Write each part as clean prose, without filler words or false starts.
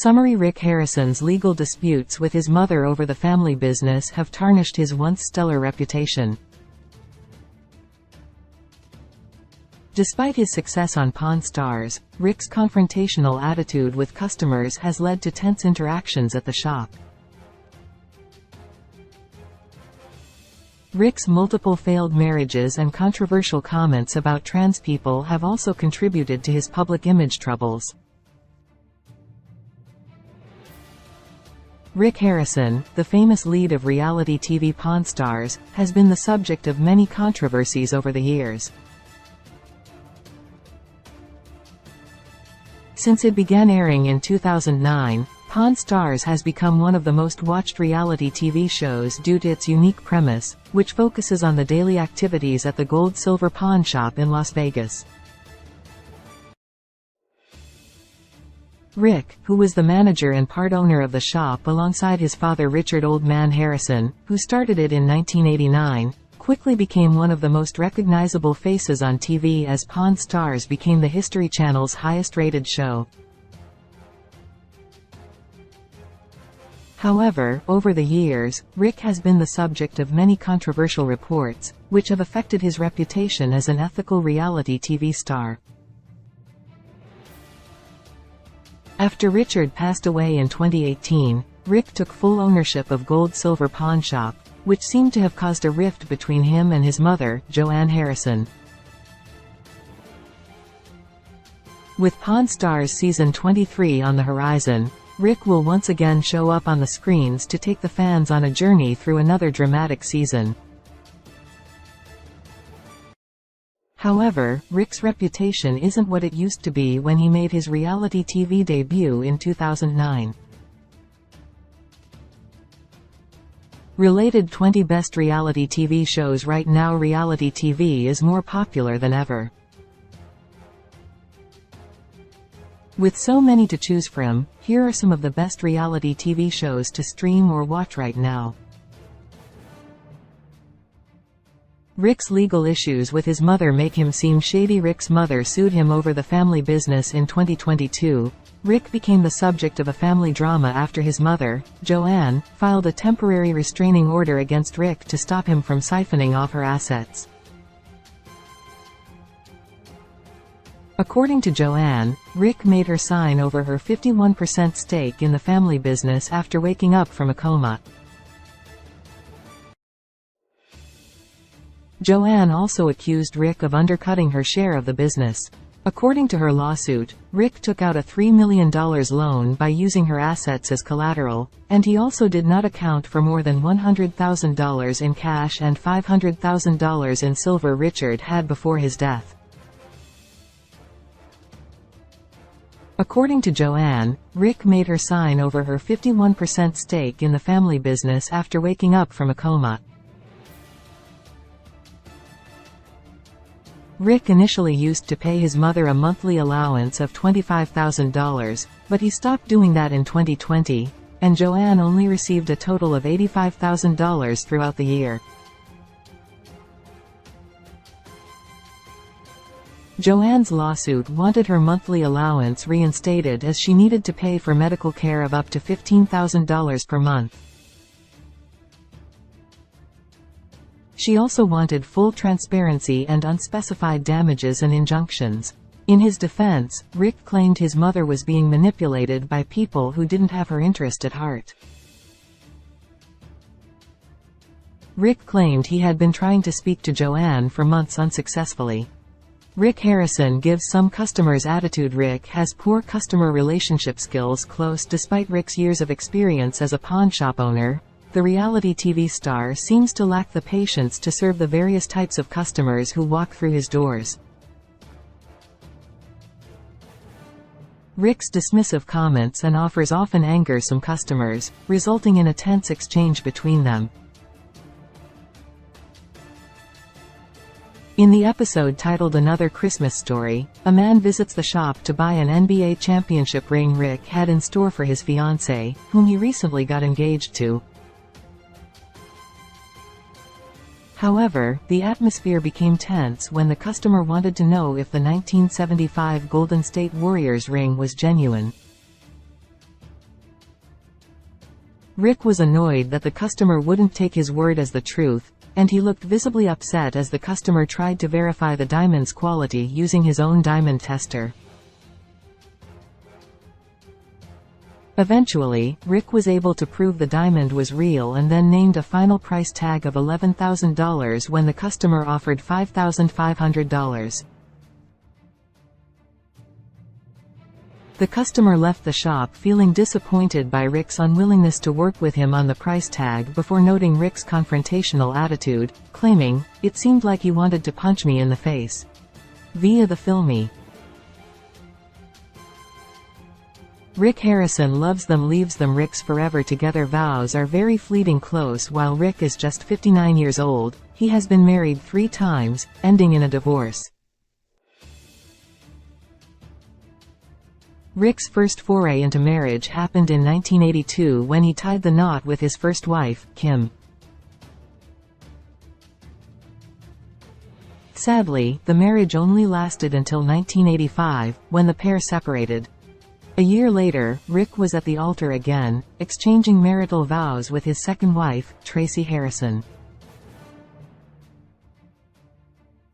Summary: Rick Harrison's legal disputes with his mother over the family business have tarnished his once stellar reputation. Despite his success on Pawn Stars, Rick's confrontational attitude with customers has led to tense interactions at the shop. Rick's multiple failed marriages and controversial comments about trans people have also contributed to his public image troubles. Rick Harrison, the famous lead of reality TV Pawn Stars, has been the subject of many controversies over the years. Since it began airing in 2009, Pawn Stars has become one of the most watched reality TV shows due to its unique premise, which focuses on the daily activities at the gold-silver pawn shop in Las Vegas. Rick, who was the manager and part owner of the shop alongside his father Richard "Old Man" Harrison, who started it in 1989, quickly became one of the most recognizable faces on TV as Pawn Stars became the History Channel's highest-rated show. However, over the years, Rick has been the subject of many controversial reports, which have affected his reputation as an ethical reality TV star. After Richard passed away in 2018, Rick took full ownership of Gold Silver Pawn Shop, which seemed to have caused a rift between him and his mother, Joanne Harrison. With Pawn Stars Season 23 on the horizon, Rick will once again show up on the screens to take the fans on a journey through another dramatic season. However, Rick's reputation isn't what it used to be when he made his reality TV debut in 2009. Related 20 Best Reality TV Shows. Right now, reality TV is more popular than ever. With so many to choose from, here are some of the best reality TV shows to stream or watch right now. Rick's legal issues with his mother make him seem shady. Rick's mother sued him over the family business in 2022. Rick became the subject of a family drama after his mother, Joanne, filed a temporary restraining order against Rick to stop him from siphoning off her assets. According to Joanne, Rick made her sign over her 51% stake in the family business after waking up from a coma. Joanne also accused Rick of undercutting her share of the business. According to her lawsuit, Rick took out a $3 million loan by using her assets as collateral, and he also did not account for more than $100,000 in cash and $500,000 in silver Richard had before his death. According to Joanne, Rick made her sign over her 51% stake in the family business after waking up from a coma. Rick initially used to pay his mother a monthly allowance of $25,000, but he stopped doing that in 2020, and Joanne only received a total of $85,000 throughout the year. Joanne's lawsuit wanted her monthly allowance reinstated as she needed to pay for medical care of up to $15,000 per month. She also wanted full transparency and unspecified damages and injunctions. In his defense, Rick claimed his mother was being manipulated by people who didn't have her interest at heart. Rick claimed he had been trying to speak to Joanne for months unsuccessfully. Rick Harrison gives some customers attitude. Rick has poor customer relationship skills. Close. Despite Rick's years of experience as a pawn shop owner, the reality TV star seems to lack the patience to serve the various types of customers who walk through his doors. Rick's dismissive comments and offers often anger some customers, resulting in a tense exchange between them. In the episode titled Another Christmas Story, a man visits the shop to buy an NBA championship ring Rick had in store for his fiancée, whom he recently got engaged to. However, the atmosphere became tense when the customer wanted to know if the 1975 Golden State Warriors ring was genuine. Rick was annoyed that the customer wouldn't take his word as the truth, and he looked visibly upset as the customer tried to verify the diamond's quality using his own diamond tester. Eventually, Rick was able to prove the diamond was real and then named a final price tag of $11,000 when the customer offered $5,500. The customer left the shop feeling disappointed by Rick's unwillingness to work with him on the price tag before noting Rick's confrontational attitude, claiming, "It seemed like he wanted to punch me in the face." Via the Filmy. Rick Harrison loves them leaves them Rick's forever together vows are very fleeting close. While Rick is just 59 years old, he has been married 3 times, ending in a divorce. Rick's first foray into marriage happened in 1982 when he tied the knot with his first wife, Kim. Sadly, the marriage only lasted until 1985, when the pair separated. A year later, Rick was at the altar again, exchanging marital vows with his second wife, Tracy Harrison.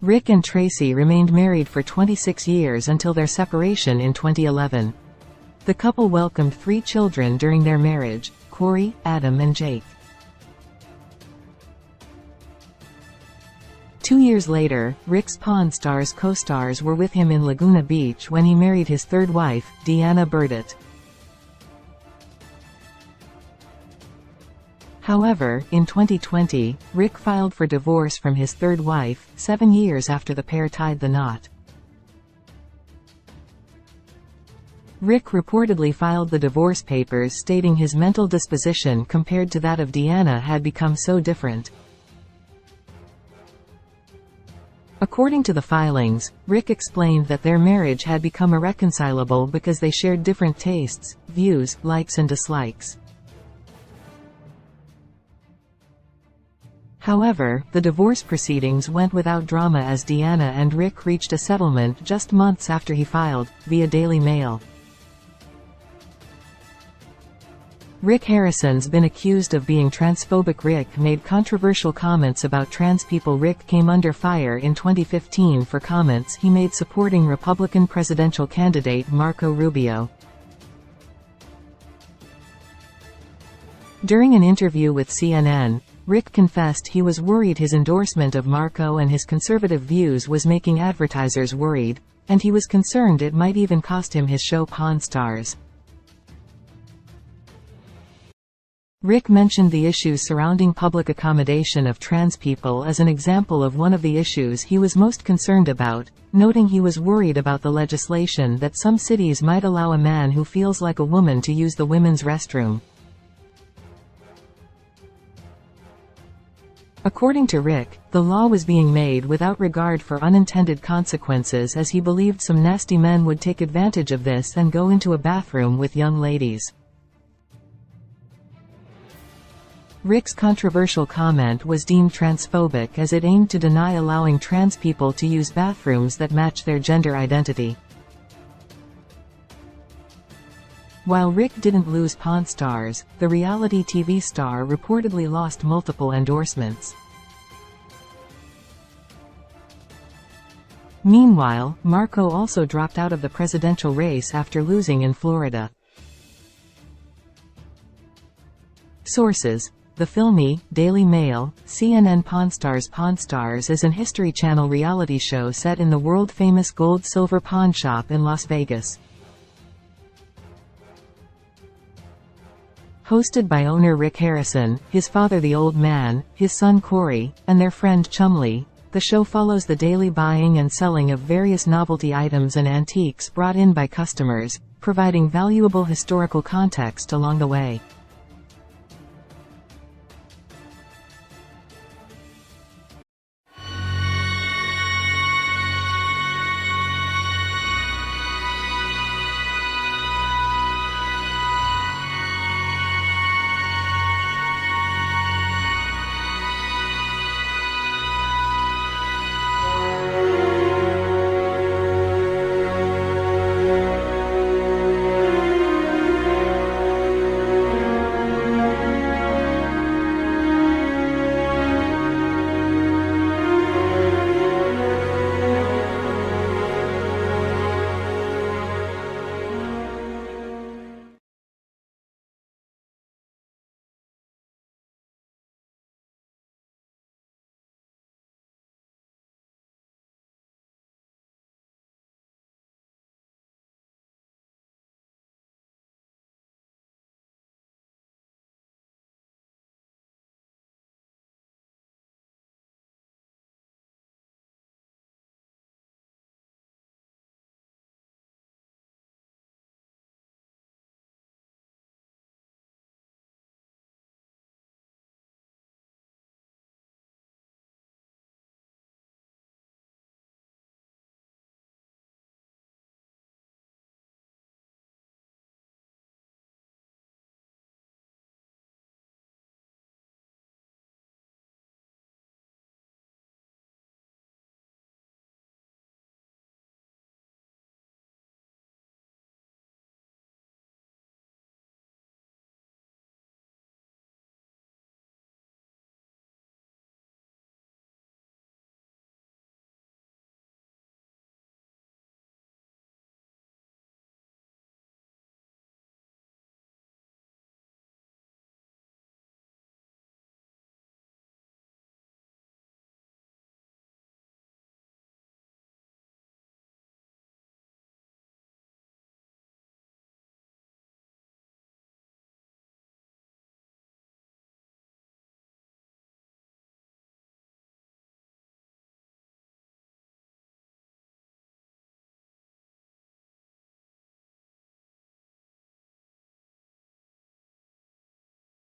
Rick and Tracy remained married for 26 years until their separation in 2011. The couple welcomed 3 children during their marriage: Corey, Adam and Jake. 2 years later, Rick's Pawn Stars co-stars were with him in Laguna Beach when he married his third wife, Deanna Burdett. However, in 2020, Rick filed for divorce from his third wife, 7 years after the pair tied the knot. Rick reportedly filed the divorce papers stating his mental disposition compared to that of Deanna had become so different. According to the filings, Rick explained that their marriage had become irreconcilable because they shared different tastes, views, likes and dislikes. However, the divorce proceedings went without drama as Deanna and Rick reached a settlement just months after he filed, via Daily Mail. Rick Harrison's been accused of being transphobic. Rick made controversial comments about trans people. Rick came under fire in 2015 for comments he made supporting Republican presidential candidate Marco Rubio. During an interview with CNN, Rick confessed he was worried his endorsement of Marco and his conservative views was making advertisers worried, and he was concerned it might even cost him his show Pawn Stars. Rick mentioned the issues surrounding public accommodation of trans people as an example of one of the issues he was most concerned about, noting he was worried about the legislation that some cities might allow a man who feels like a woman to use the women's restroom. According to Rick, the law was being made without regard for unintended consequences as he believed some nasty men would take advantage of this and go into a bathroom with young ladies. Rick's controversial comment was deemed transphobic as it aimed to deny allowing trans people to use bathrooms that match their gender identity. While Rick didn't lose Pawn Stars, the reality TV star reportedly lost multiple endorsements. Meanwhile, Marco also dropped out of the presidential race after losing in Florida. Sources: The Filmy, Daily Mail, CNN. Pawn Stars. Pawn Stars is an History Channel reality show set in the world-famous gold-silver pawn shop in Las Vegas. Hosted by owner Rick Harrison, his father the Old Man, his son Corey, and their friend Chumley, the show follows the daily buying and selling of various novelty items and antiques brought in by customers, providing valuable historical context along the way.